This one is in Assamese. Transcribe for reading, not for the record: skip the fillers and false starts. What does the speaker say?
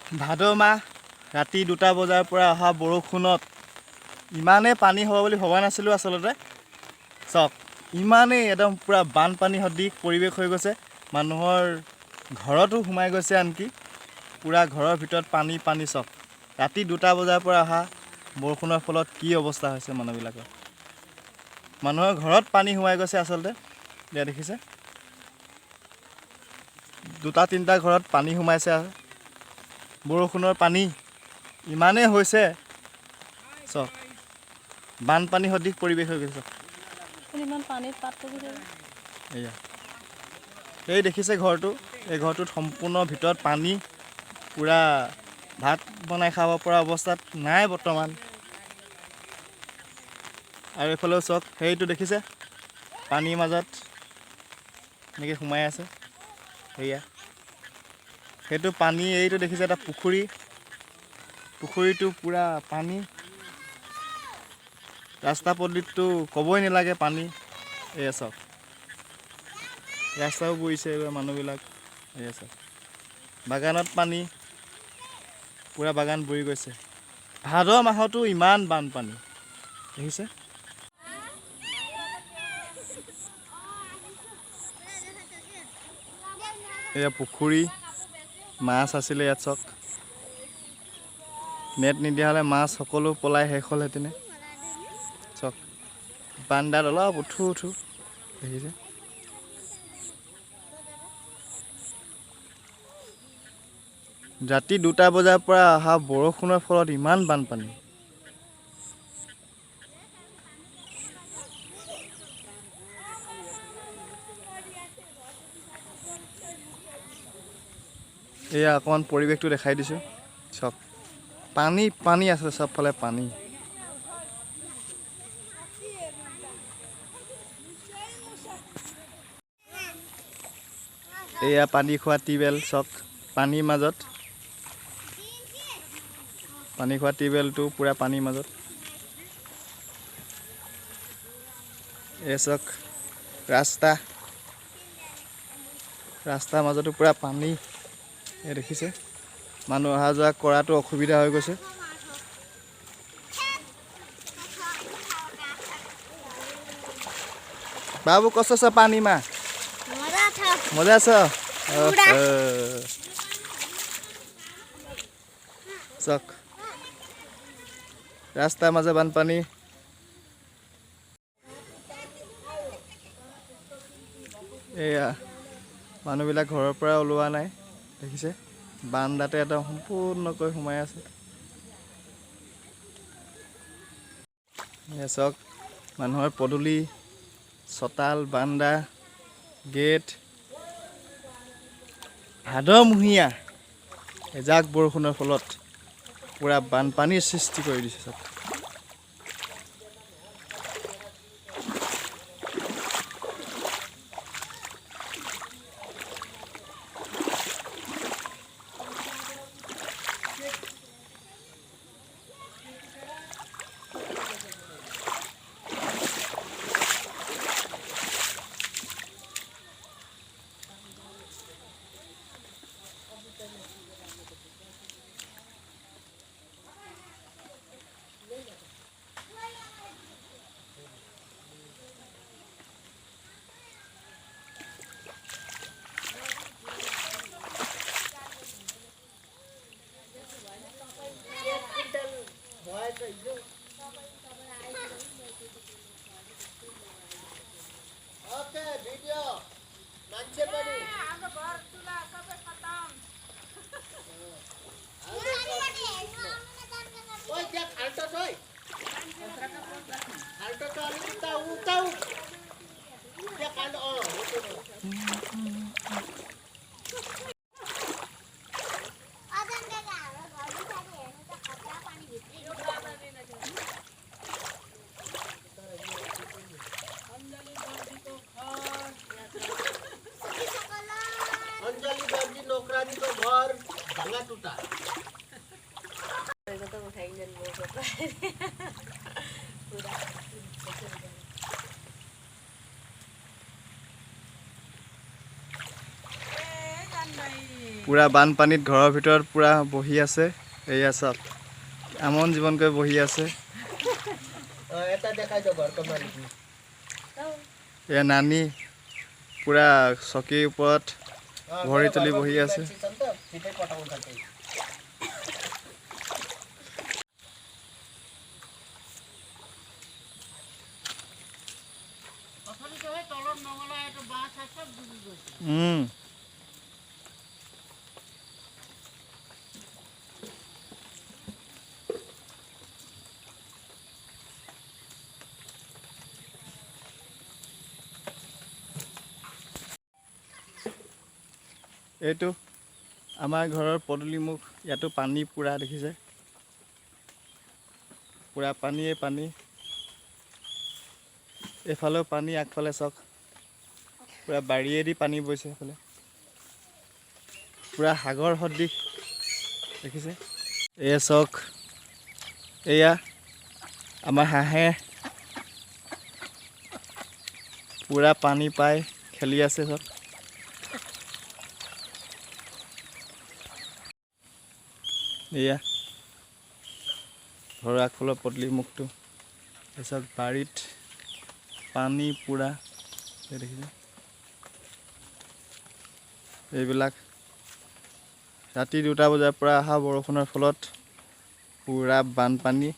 ভাদ মাহ ৰাতি 2টা বজাৰ পৰা অহা বৰষুণত ইমানেই পানী হ'ব বুলি ভবা নাছিলোঁ আচলতে। চাওক, ইমানেই একদম পূৰা বানপানী সদৃশ পৰিৱেশ হৈ গৈছে। মানুহৰ ঘৰতো সোমাই গৈছে, আনকি পূৰা ঘৰৰ ভিতৰত পানী চাওক। ৰাতি 2টা বজাৰ পৰা অহা বৰষুণৰ ফলত কি অৱস্থা হৈছে মানুহবিলাকৰ। মানুহৰ ঘৰত পানী সোমাই গৈছে আচলতে। এয়া দেখিছে, 2-3টা ঘৰত পানী সোমাইছে। বৰষুণৰ পানী ইমানেই হৈছে, চাওক বানপানী সদৃশ পৰিৱেশ হৈ গৈছে। এয়া এই দেখিছে ঘৰটো, এই ঘৰটোত সম্পূৰ্ণ ভিতৰত পানী, পূৰা ভাত বনাই খাব পৰা অৱস্থাত নাই বৰ্তমান। আৰু এইফালেও চাওক, সেইটো দেখিছে পানীৰ মাজত এনেকৈ সোমাই আছে। সেয়া সেইটো পানী, এইটো দেখিছে এটা পুখুৰীটো পূৰা পানী। ৰাস্তা পদূলিতটো ক'বই নালাগে পানী। এয়া চাওক, ৰাস্তাও বুৰিছে এইবাৰ মানুহবিলাক। এয়া চাওক, বাগানত পানী, পূৰা বাগান বুৰি গৈছে। ভাদ মাহতো ইমান বানপানী দেখিছে। এয়া পুখুৰী, মাছ আছিলে ইয়াত চাওক। নেট নিদিয়া হ'লে মাছ সকলো পলাই শেষ হ'লহেঁতেনে। চাওক, বান্দাত অলপ উঠো দেখিছে। ৰাতি 2টা বজাৰ পৰা অহা বৰষুণৰ ফলত ইমান বানপানী। এয়া অকণমান পৰিৱেশটো দেখাই দিছোঁ। চাওক, পানী আছে, চবফালে পানী। এয়া পানী খোৱা টিউবৱেল, চাওক পানীৰ মাজত। পানী খোৱা টিউবৱেলটো পূৰা পানীৰ মাজত। এয়া চাওক, ৰাস্তাৰ মাজতো পূৰা পানী। এই দেখিছে, মানুহ অহা যোৱা কৰাটো অসুবিধা হৈ গৈছে। बाबू कस्तो छ पानीमा? मजा छ। चक रास्तामा चाहिँ बानपानी। এয়া মানুহবিলাক ঘৰৰ পৰা ওলোৱা নাই, দেখিছে বান্দাতে একদম সম্পূৰ্ণকৈ সোমাই আছে। এয়া চাওক, মানুহৰ পদূলি, চতাল, বান্দা, গেট। ভাদমহীয়া এজাক বৰষুণৰ ফলত পূৰা বানপানীৰ সৃষ্টি কৰি দিছে চাওক। পুৰা বানপানীত ঘৰৰ ভিতৰত পুৰা বহি আছে। এয়া চাওক আমন জীৱনকৈ বহি আছে। এয়া নানি পুৰা চকীৰ ওপৰত ভৰি তুলি বহি আছে। এইটো আমাৰ ঘৰৰ পদূলিমুখ। ইয়াতো পানী পুৰা দেখিছে, পুৰা পানীয়ে পানী। এইফালেও পানী, আগফালে চাওক পুৰা বাৰীয়েদি পানী বৈছে। সেইফালে পুৰা সাগৰ সদৃশ দেখিছে। এয়া চাওক, এয়া আমাৰ হাঁহে পুৰা পানী পাই খেলি আছে চাওক। এয়া ঘৰৰ আগফালৰ পদূলি মুখটো। তাৰপিছত বাৰীত পানী পুৰা দেখিছে। এইবিলাক ৰাতি 2টা বজাৰ পৰা অহা বৰষুণৰ ফলত পুৰা বানপানী।